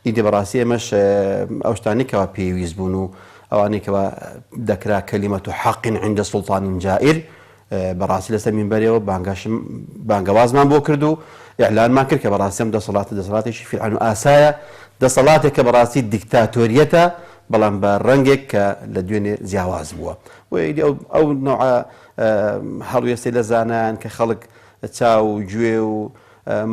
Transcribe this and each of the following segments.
ئیدی بەڕاستی ئێمەش ئەو شتانێکەوە پێویست بوون و ئەوانێکەوە دەکرا کەلیمەت حەق عند سوڵطان جائر بەڕاستی لەسەر مینبەرەوە بانگەوازمان بۆ کرد و ئیعلانمان کرد کە بەڕاستی ئەم دەسەڵاتێکی فیرعون و ئاسایە دەسەڵاتێک کە بەڕاستی دیکتاتۆریەتە بەڵام بە ڕەنگێک کە لە دوێنێ جیاواز بووە ئەو نوع هەڵوێستی لە زانایان کە خەڵک چاو و گوێ و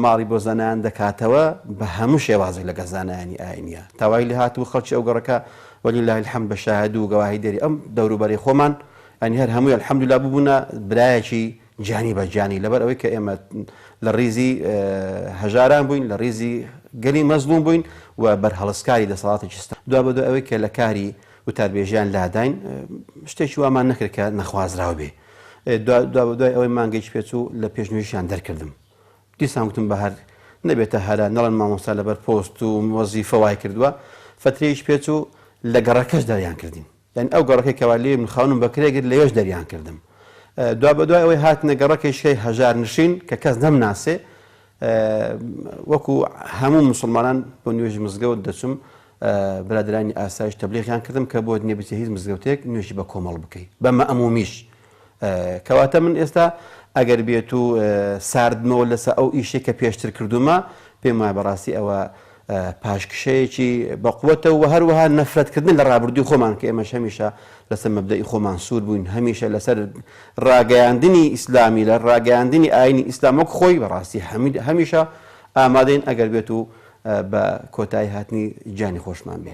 ماڵی بۆ زانایان دەکاتەوە بە هەموو شێوازێک لەگە زانایانی ئاینیە تاوای لێ هاتوو خەڵکی ئەو گەڕەکە وەلیلله الحەمد بە شاهد و گەواهی دەری ئەم دەوروبەری خۆمان ئەنی هەر هەمووی الحەمدولله ببوونە برایەکی جانی بە جانی لەبەر ئەوەی کە ئێمە لە ڕیزی هەژاران بووین لە ڕیزی گەلی مەزلوم بووین و بەرهەڵسکاری دەسەڵاتێکی دوا بە دو ئەوەی کە لە کاری وتاربێژیان لاداین شتێکی وامان نەکرد کە نەخوازراوە بێ دوا بە دوای ئەوەی مانگەیەکی پێچوو لە پێشنوێژیان دەرکردم دیسان گوتم بە هەر نەبێتە هەرا نەڵەن مامۆستا لەبەر پۆست و وەزیفە وای کردووە فترەیەکی پێچوو لە گەڕەکەش دەریان کردین یعنی ئەو گەڕەکەی کەوا لێ من خاونم بەکرێگر لەوێش دەریان کردم دوا بە دوای ئەوەی هاتنە گەڕەکەیشکەی هەژار نشین کە کەس نەمناسێ وەکو هەموو مسلمانان بۆ نوێژی مزگەوت دەچم برادرانی ئاسایش تەبلیغیان کردم کە بۆ نێبێتە هیچ مزگەوتێک نوێژی بە کۆمەڵ بکەیت بە مەئمومیش کەواتە من ئێستا ئەگەر بێت و ساردمەوە لەسەر ئەو ئیشێک کە پێشتر کردومە پێم وایە بەڕاستی ئەوە پاشکشەیەکی بەقووەتەوە و هەروەها نەفرەتکردن لە ڕابردووی خۆمان کە ئێمەش هەمیشە لەسەر مەبدەئی خۆمان سوور بووین هەمیشە لەسەر ڕاگەیاندنی ئیسلامی لە ڕاگەیاندنی ئاینی ئیسلام وەک خۆی بەڕاستی هەمیشە ئامادەین ئەگەر بێت و بە کۆتایی هاتنی جانی خۆشمان بێت